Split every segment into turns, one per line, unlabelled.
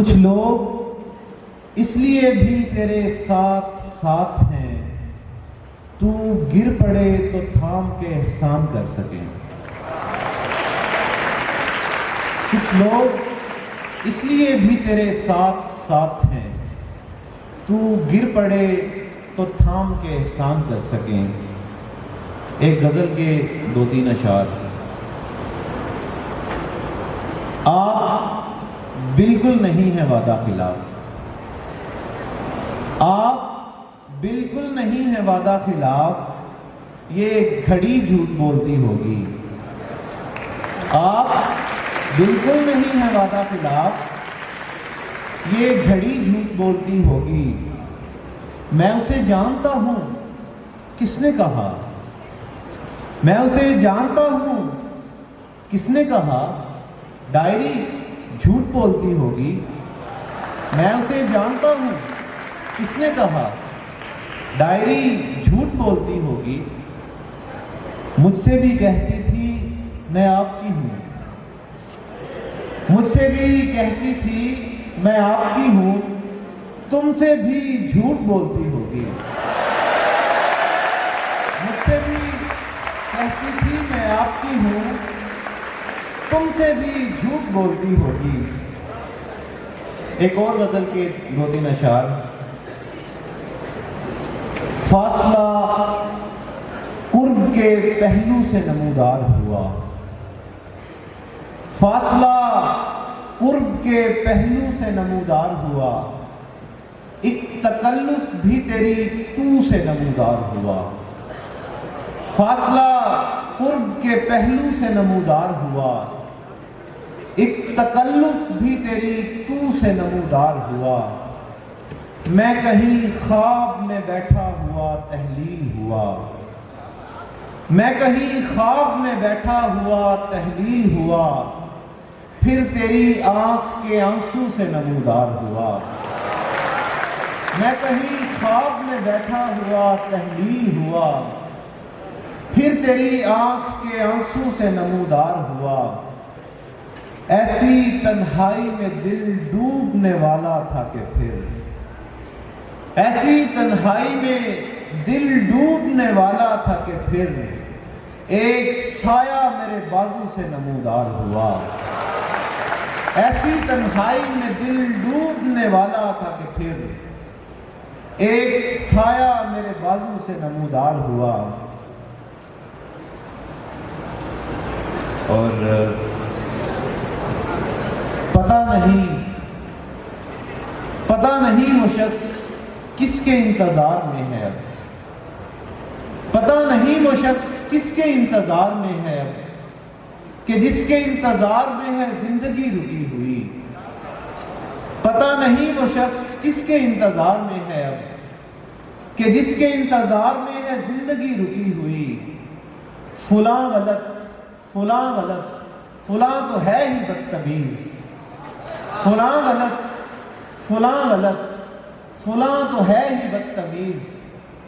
کچھ لوگ اس لیے بھی تیرے ساتھ ساتھ ہیں تو گر پڑے تو تھام کے احسان کر سکیں۔ کچھ لوگ اس لیے بھی تیرے ساتھ ساتھ ہیں تو گر پڑے تو تھام کے احسان کر سکیں۔ ایک غزل کے 2-3 اشعار۔ آپ بالکل نہیں ہے وعدہ خلاف، آپ بالکل نہیں ہے وعدہ خلاف، یہ گھڑی جھوٹ بولتی ہوگی۔ آپ بالکل نہیں ہے وعدہ خلاف، یہ گھڑی جھوٹ بولتی ہوگی۔ میں اسے جانتا ہوں، کس نے کہا؟ میں اسے جانتا ہوں، کس نے کہا؟ ڈائری جھوٹ بولتی ہوگی۔ میں اسے جانتا ہوں، کس نے کہا؟ ڈائری جھوٹ بولتی ہوگی۔ مجھ سے بھی کہتی تھی میں آپ کی ہوں، مجھ سے بھی کہتی تھی میں آپ کی ہوں، تم سے بھی جھوٹ بولتی ہوگی۔ مجھ سے بھی کہتی تھی میں آپ کی ہوں، تم سے بھی جھوٹ بولتی ہوگی۔ ایک اور غزل کے 2-3 اشعار۔ فاصلہ قرب کے پہلو سے نمودار ہوا، فاصلہ قرب کے پہلو سے نمودار ہوا، ایک تکلف بھی تیری تو سے نمودار ہوا۔ فاصلہ قرب کے پہلو سے نمودار ہوا، ایک تکلف بھی تیری تو سے نمودار ہوا۔ میں کہیں خواب میں بیٹھا ہوا تحلیل ہوا، میں کہیں خواب میں بیٹھا ہوا تحلیل ہوا، پھر تیری آنکھ کے آنسو سے نمودار ہوا۔ میں کہیں خواب میں بیٹھا ہوا تحلیل ہوا، پھر تیری آنکھ کے آنسو سے نمودار ہوا۔ ایسی تنہائی میں دل ڈوبنے والا تھا کہ پھر، ایسی تنہائی میں دل ڈوبنے والا تھا کہ پھر ایک سایہ میرے بازو سے نمودار ہوا۔ ایسی تنہائی میں دل ڈوبنے والا تھا کہ پھر ایک سایہ میرے بازو سے نمودار ہوا۔ اور پتہ نہیں وہ شخص کس کے انتظار میں ہے اب، پتہ نہیں وہ شخص کس کے انتظار میں ہے اب، کہ جس کے انتظار میں ہے زندگی رکی ہوئی۔ پتہ نہیں وہ شخص کس کے انتظار میں ہے اب، کہ جس کے انتظار میں ہے زندگی رکی ہوئی۔ فلاں غلط، فلاں غلط، فلاں تو ہے ہی بدتمیز، فلاں غلط، فلاں غلط، فلاں تو ہے ہی بدتمیز،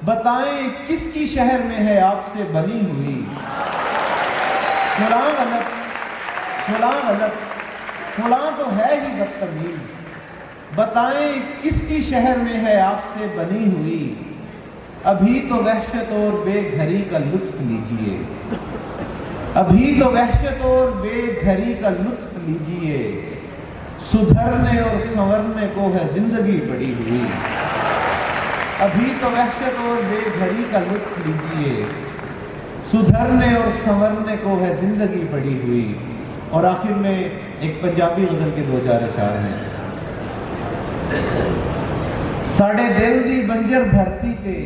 بتائیں کس کی شہر میں ہے آپ سے بنی ہوئی۔ فلاں غلط، فلاں غلط، فلاں تو ہے ہی بدتمیز، بتائیں کس کی شہر میں ہے آپ سے بنی ہوئی۔ ابھی تو وحشت اور بے گھری کا لطف لیجئے، ابھی تو وحشت اور بے گھری کا لطف لیجئے، سدھرنے اور سنورنے کو ہے زندگی پڑی ہوئی۔ ابھی تو وحشت اور بے گھری کا لطف لیجئے، سدھرنے اور سنورنے کو ہے زندگی پڑی ہوئی۔ اور آخر میں ایک پنجابی غزل کے 2-4 اشعار ہیں۔ ساڑے دل دی بنجر دھرتی تے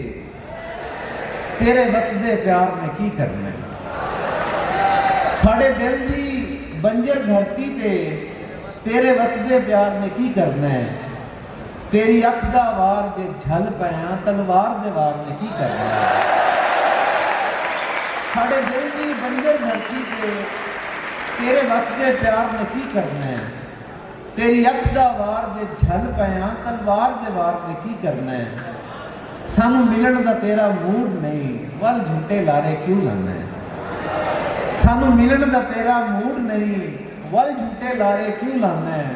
تیرے وسدے پیار نے کی کرنا ہے۔ ساڑے دل دی بنجر دھرتی تے تیرے وسدے پیار نے کی کرنا ہے، تیری اکھ دا وار جے جھل پیاں تلوار دے وار نے کی کرنا ہے۔ ساڑے دل دی بنجر دھرتی تے تیرے وسدے پیار نے کی کرنا ہے، تیری اکھ دا وار جے جھل پیاں تلوار دے وار نے کی کرنا ہے۔ سانو ملن دا تیرا موڈ نہیں، ول جھوٹے لارے کیوں لانا ہے۔ سانو ملن دا تیرا موڈ نہیں، ول جھوٹے لارے کیوں لانا ہے۔